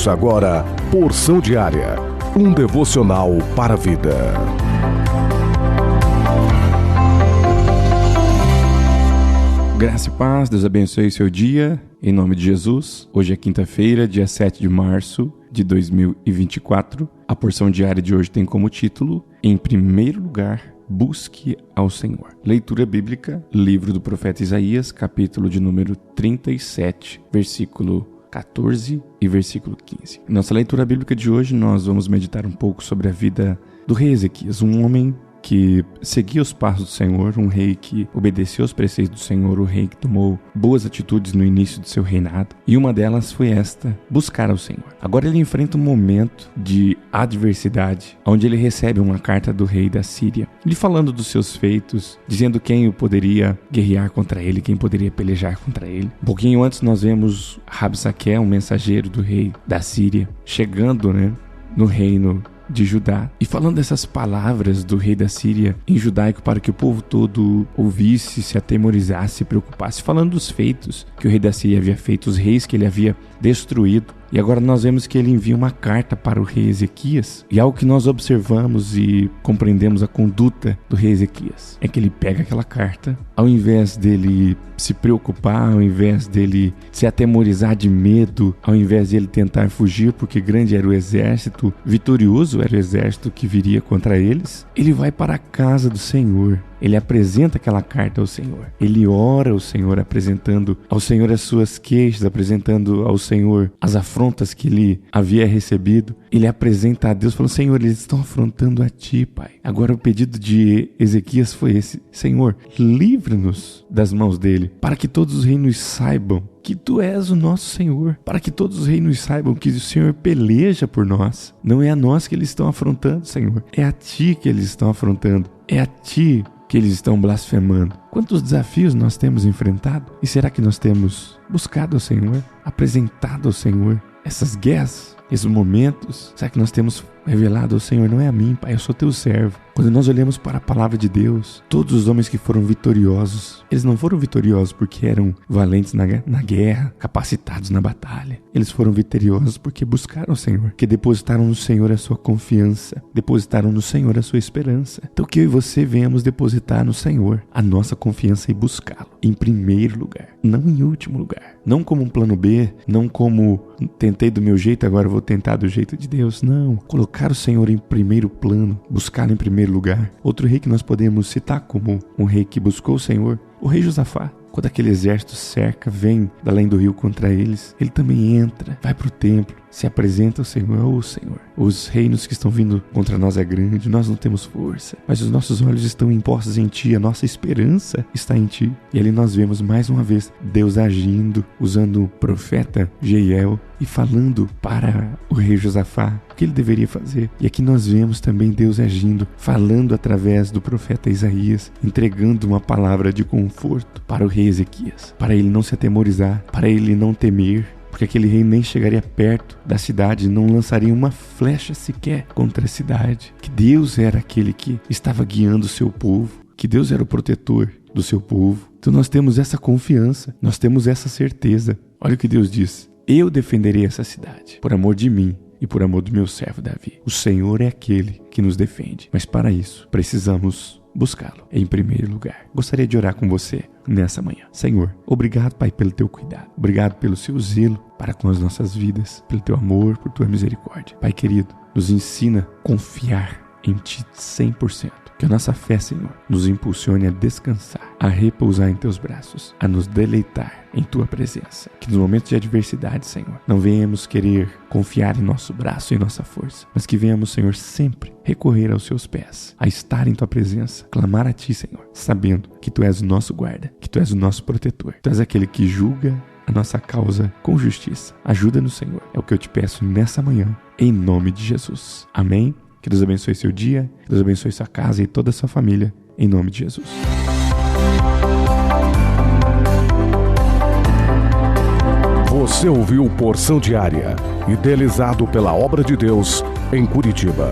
Ouça agora Porção Diária, um devocional para a vida. Graça e paz, Deus abençoe seu dia, em nome de Jesus. Hoje é quinta-feira, dia 7 de março de 2024. A Porção Diária de hoje tem como título, Em Primeiro Lugar, Busque ao Senhor. Leitura bíblica, livro do profeta Isaías, capítulo de número 37, versículo 14 e versículo 15. Nossa leitura bíblica de hoje, nós vamos meditar um pouco sobre a vida do rei Ezequias, um homem que seguia os passos do Senhor, um rei que obedeceu aos preceitos do Senhor, um rei que tomou boas atitudes no início de seu reinado. E uma delas foi esta, buscar ao Senhor. Agora ele enfrenta um momento de adversidade, onde ele recebe uma carta do rei da Síria, lhe falando dos seus feitos, dizendo quem o poderia guerrear contra ele, quem poderia pelejar contra ele. Um pouquinho antes nós vemos Rabsaque, um mensageiro do rei da Síria, chegando, no reino de Judá, e falando dessas palavras do rei da Síria em judaico para que o povo todo ouvisse, se atemorizasse, se preocupasse, falando dos feitos que o rei da Síria havia feito, os reis que ele havia destruído. E agora nós vemos que ele envia uma carta para o rei Ezequias, e algo que nós observamos e compreendemos a conduta do rei Ezequias é que ele pega aquela carta, ao invés dele se preocupar, ao invés dele se atemorizar de medo, ao invés de ele tentar fugir porque grande era o exército, vitorioso era o exército que viria contra eles, ele vai para a casa do Senhor. Ele apresenta aquela carta ao Senhor. Ele ora ao Senhor, apresentando ao Senhor as suas queixas, apresentando ao Senhor as afrontas que ele havia recebido. Ele apresenta a Deus, falando, Senhor, eles estão afrontando a Ti, Pai. Agora o pedido de Ezequias foi esse, Senhor, livra-nos das mãos dele, para que todos os reinos saibam que Tu és o nosso Senhor, para que todos os reinos saibam que o Senhor peleja por nós. Não é a nós que eles estão afrontando, Senhor, é a Ti que eles estão afrontando, é a Ti que eles estão blasfemando. Quantos desafios nós temos enfrentado? E será que nós temos buscado ao Senhor, apresentado ao Senhor essas guerras, esses momentos? Será que nós temos revelado ao Senhor, não é a mim, Pai, eu sou Teu servo? Quando nós olhamos para a palavra de Deus, todos os homens que foram vitoriosos, eles não foram vitoriosos porque eram valentes na guerra, capacitados na batalha. Eles foram vitoriosos porque buscaram o Senhor, que depositaram no Senhor a sua confiança, depositaram no Senhor a sua esperança. Então que eu e você venhamos depositar no Senhor a nossa confiança e buscá-lo em primeiro lugar, não em último lugar. Não como um plano B, não como tentei do meu jeito, agora vou tentar do jeito de Deus. Não, colocar o Senhor em primeiro plano, buscá-lo em primeiro lugar. Outro rei que nós podemos citar como um rei que buscou o Senhor, o rei Josafá. Quando aquele exército cerca, vem da além do rio contra eles, ele também entra, vai para o templo, se apresenta ao Senhor, Senhor, os reinos que estão vindo contra nós é grande, nós não temos força, mas os nossos olhos estão impostos em Ti, a nossa esperança está em Ti. E ali nós vemos mais uma vez Deus agindo, usando o profeta Jeiel e falando para o rei Josafá o que ele deveria fazer. E aqui nós vemos também Deus agindo, falando através do profeta Isaías, entregando uma palavra de conforto para o rei Ezequias, para ele não se atemorizar, para ele não temer, porque aquele rei nem chegaria perto da cidade, não lançaria uma flecha sequer contra a cidade. Que Deus era aquele que estava guiando o seu povo, que Deus era o protetor do seu povo. Então nós temos essa confiança, nós temos essa certeza. Olha o que Deus diz, eu defenderei essa cidade, por amor de mim e por amor do meu servo Davi. O Senhor é aquele que nos defende, mas para isso precisamos buscá-lo em primeiro lugar. Gostaria de orar com você nessa manhã. Senhor, obrigado, Pai, pelo Teu cuidado. Obrigado pelo Seu zelo para com as nossas vidas, pelo Teu amor, por Tua misericórdia. Pai querido, nos ensina a confiar em Ti 100%. Que a nossa fé, Senhor, nos impulsione a descansar, a repousar em Teus braços, a nos deleitar em Tua presença. Que nos momentos de adversidade, Senhor, não venhamos querer confiar em nosso braço e em nossa força, mas que venhamos, Senhor, sempre recorrer aos Seus pés, a estar em Tua presença, clamar a Ti, Senhor, sabendo que Tu és o nosso guarda, que Tu és o nosso protetor. Tu és aquele que julga a nossa causa com justiça. Ajuda-nos, Senhor, é o que eu Te peço nessa manhã, em nome de Jesus. Amém? Que Deus abençoe seu dia, que Deus abençoe sua casa e toda a sua família, em nome de Jesus. Você ouviu Porção Diária, idealizado pela Obra de Deus em Curitiba.